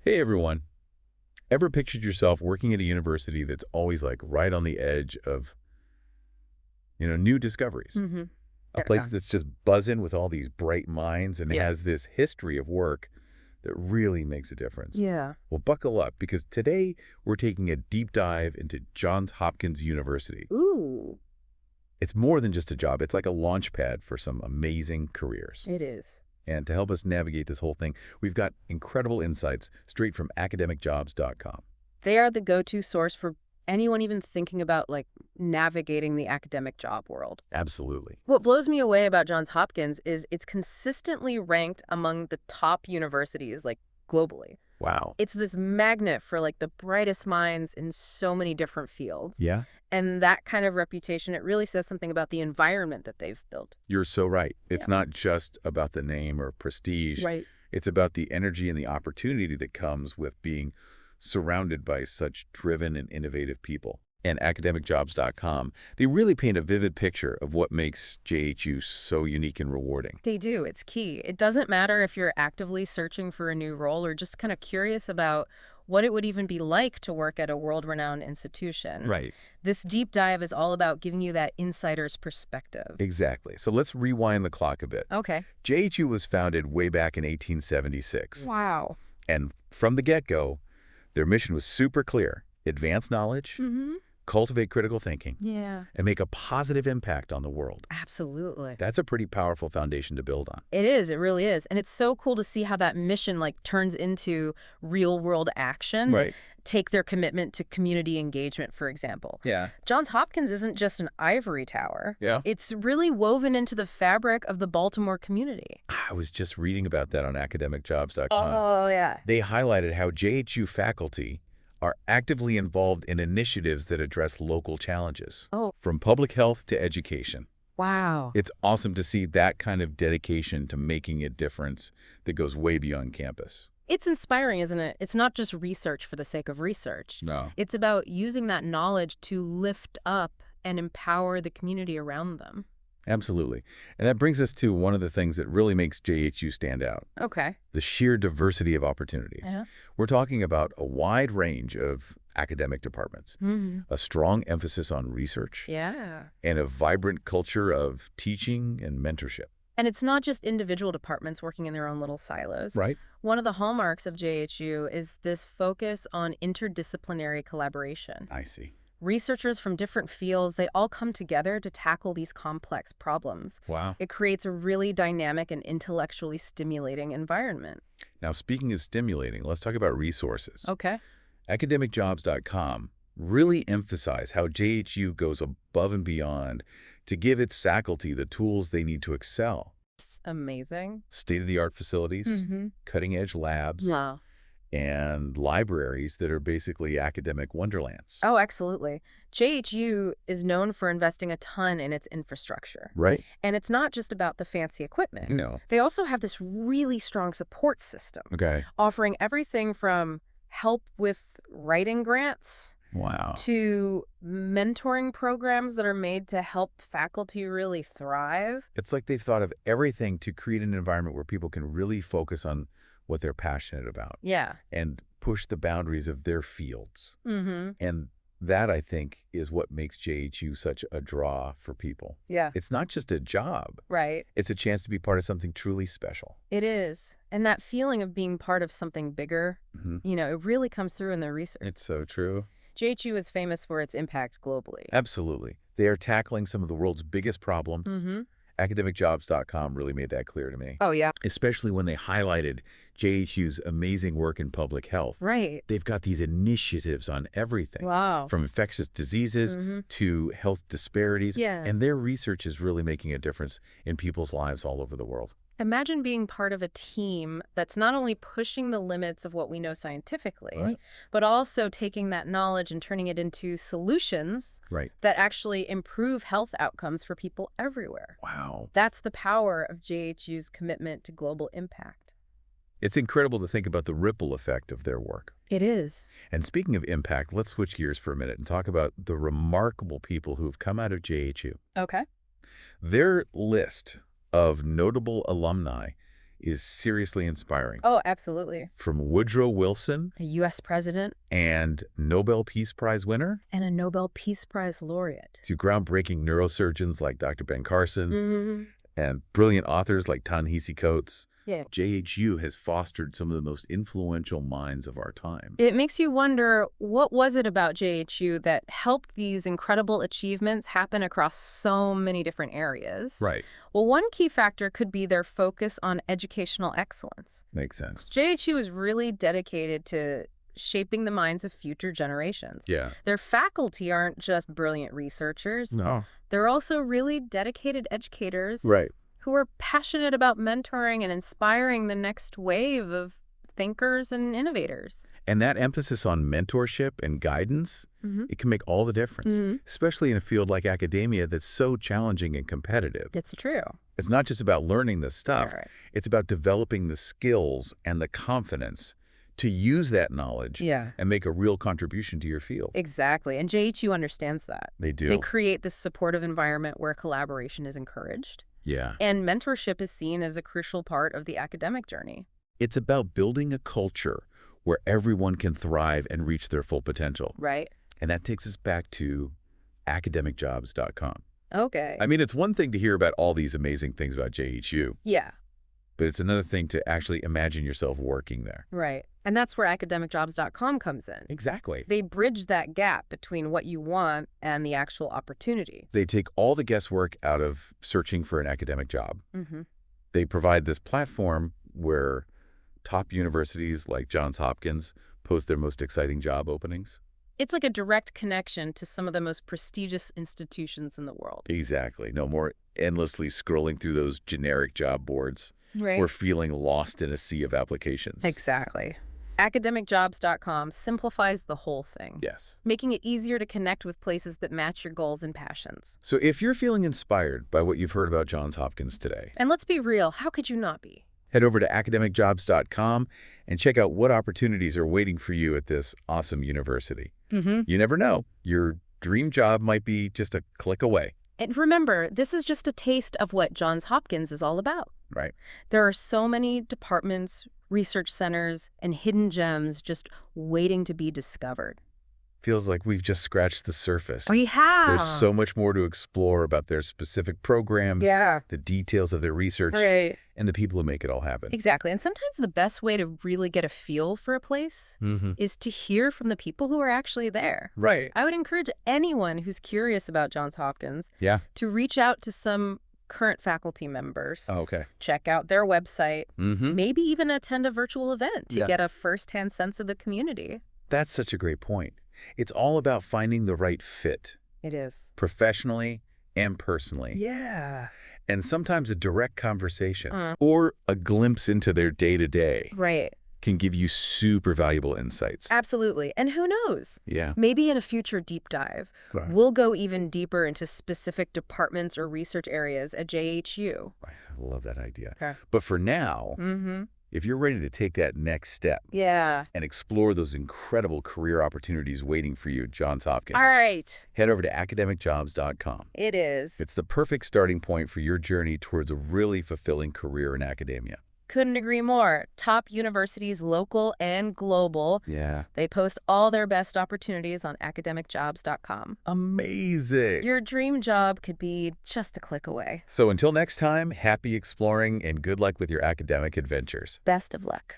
Hey everyone, ever pictured yourself working at a university that's always like right on the edge of, new discoveries? hmm A place Yeah. that's just buzzing with all these bright minds and Yeah. has this history of work that really makes a difference. Yeah. Well, buckle up because today we're taking a deep dive into Johns Hopkins University. Ooh, It's more than just a job. It's like a launch pad for some amazing careers. it is. And to help us navigate this whole thing, we've got incredible insights straight from academicjobs.com. They are the go-to source for anyone even thinking about navigating the academic job world. Absolutely. What blows me away about Johns Hopkins is it's consistently ranked among the top universities globally. Wow. It's this magnet for the brightest minds in so many different fields. Yeah? And that kind of reputation, it really says something about the environment that they've built. You're so right. Yeah. It's not just about the name or prestige. Right. It's about the energy and the opportunity that comes with being surrounded by such driven and innovative people. And academicjobs.com, they really paint a vivid picture of what makes JHU so unique and rewarding. They do. It's key. It doesn't matter if you're actively searching for a new role or just kind of curious about what it would even be like to work at a world-renowned institution. Right. This deep dive is all about giving you that insider's perspective. Exactly. So let's rewind the clock a bit. Okay. JHU was founded way back in 1876. Wow. And from the get-go, their mission was super clear. Advance knowledge, Mm-hmm. cultivate critical thinking, Yeah. and make a positive impact on the world. Absolutely. That's a pretty powerful foundation to build on. It is. It really is. And it's so cool to see how that mission turns into real-world action. Right. Take their commitment to community engagement, for example. Yeah. Johns Hopkins isn't just an ivory tower. Yeah. It's really woven into the fabric of the Baltimore community. I was just reading about that on academicjobs.com. Oh, yeah. They highlighted how JHU faculty are actively involved in initiatives that address local challenges, Oh, from public health to education. wow. It's awesome to see that kind of dedication to making a difference that goes way beyond campus. It's inspiring, isn't it? It's not just research for the sake of research. No. It's about using that knowledge to lift up and empower the community around them. Absolutely. And that brings us to one of the things that really makes JHU stand out, Okay. the sheer diversity of opportunities. Yeah. We're talking about a wide range of academic departments, Mm-hmm. a strong emphasis on research, Yeah. and a vibrant culture of teaching and mentorship. And it's not just individual departments working in their own little silos. Right? One of the hallmarks of JHU is this focus on interdisciplinary collaboration. I see. Researchers from different fields, they all come together to tackle these complex problems. Wow. It creates a really dynamic and intellectually stimulating environment. Now, speaking of stimulating, let's talk about resources. Okay. Academicjobs.com really emphasize how JHU goes above and beyond to give its faculty the tools they need to excel. It's amazing. State-of-the-art facilities, Mm-hmm. cutting-edge labs, Wow. and libraries that are basically academic wonderlands. Oh, absolutely. JHU is known for investing a ton in its infrastructure. Right? And it's not just about the fancy equipment. No. They also have this really strong support system, Okay. offering everything from help with writing grants Wow. to mentoring programs that are made to help faculty really thrive. It's like they've thought of everything to create an environment where people can really focus on what they're passionate about Yeah. and push the boundaries of their fields. Mm-hmm. And that, I think, is what makes JHU such a draw for people. Yeah. It's not just a job. Right. It's a chance to be part of something truly special. It is. And that feeling of being part of something bigger, Mhm. it really comes through in their research. It's so true. JHU is famous for its impact globally. Absolutely. They are tackling some of the world's biggest problems. Mm-hmm. Academicjobs.com really made that clear to me, Oh, yeah. especially when they highlighted JHU's amazing work in public health. Right. They've got these initiatives on everything, Wow. from infectious diseases Mhm. to health disparities. Yeah. And their research is really making a difference in people's lives all over the world. Imagine being part of a team that's not only pushing the limits of what we know scientifically, Right. but also taking that knowledge and turning it into solutions Right. that actually improve health outcomes for people everywhere. Wow. That's the power of JHU's commitment to global impact. It's incredible to think about the ripple effect of their work. It is. And speaking of impact, let's switch gears for a minute and talk about the remarkable people who have come out of JHU. Okay. Their list of notable alumni is seriously inspiring. Oh, absolutely. From Woodrow Wilson A U.S. president and Nobel Peace Prize winner and a Nobel Peace Prize laureate. to groundbreaking neurosurgeons like Dr. Ben Carson Mm-hmm. and brilliant authors like Ta-Nehisi Coates, Yeah. JHU has fostered some of the most influential minds of our time. It makes you wonder, what was it about JHU that helped these incredible achievements happen across so many different areas? Right. Well, one key factor could be their focus on educational excellence. Makes sense. JHU is really dedicated to shaping the minds of future generations. Yeah. Their faculty aren't just brilliant researchers. No. They're also really dedicated educators Right. who are passionate about mentoring and inspiring the next wave of thinkers and innovators. And that emphasis on mentorship and guidance, Mm-hmm. it can make all the difference, Mm-hmm. especially in a field like academia that's so challenging and competitive. It's true. It's not just about learning the stuff. All right. It's about developing the skills and the confidence to use that knowledge Yeah, and make a real contribution to your field. exactly. And JHU understands that. They do. They create this supportive environment where collaboration is encouraged. Yeah. And mentorship is seen as a crucial part of the academic journey. It's about building a culture where everyone can thrive and reach their full potential. Right. And that takes us back to academicjobs.com. Okay. I mean, it's one thing to hear about all these amazing things about JHU, Yeah, but it's another thing to actually imagine yourself working there. right. And that's where academicjobs.com comes in. Exactly. They bridge that gap between what you want and the actual opportunity. They take all the guesswork out of searching for an academic job. Mm-hmm. They provide this platform where top universities like Johns Hopkins post their most exciting job openings. It's like a direct connection to some of the most prestigious institutions in the world. Exactly. No more endlessly scrolling through those generic job boards Right. or feeling lost in a sea of applications. Exactly. Academicjobs.com simplifies the whole thing, Yes. making it easier to connect with places that match your goals and passions. So if you're feeling inspired by what you've heard about Johns Hopkins today, And let's be real, how could you not be? head over to academicjobs.com and check out what opportunities are waiting for you at this awesome university. Mm-hmm. You never know. Your dream job might be just a click away, And remember, this is just a taste of what Johns Hopkins is all about. right? There are so many departments, research centers, and hidden gems just waiting to be discovered. Feels like we've just scratched the surface. We have. There's so much more to explore about their specific programs, Yeah. the details of their research, Right. and the people who make it all happen. Exactly. And sometimes the best way to really get a feel for a place Mm-hmm. is to hear from the people who are actually there. Right. I would encourage anyone who's curious about Johns Hopkins Yeah. to reach out to some current faculty members, Oh, okay. check out their website, Mm-hmm. maybe even attend a virtual event to Yeah. get a firsthand sense of the community. That's such a great point. It's all about finding the right fit, It is. professionally and personally. Yeah. And sometimes a direct conversation Mm. or a glimpse into their day-to-day Right. can give you super valuable insights. Absolutely. And who knows? Yeah. Maybe in a future deep dive, Right. we'll go even deeper into specific departments or research areas at JHU. I love that idea. Okay. But for now, Mm-hmm. if you're ready to take that next step Yeah. and explore those incredible career opportunities waiting for you at Johns Hopkins, All right. head over to academicjobs.com. It is. It's the perfect starting point for your journey towards a really fulfilling career in academia. Couldn't agree more. Top universities, local and global. Yeah. They post all their best opportunities on academicjobs.com. Amazing. Your dream job could be just a click away. So until next time, happy exploring and good luck with your academic adventures. Best of luck.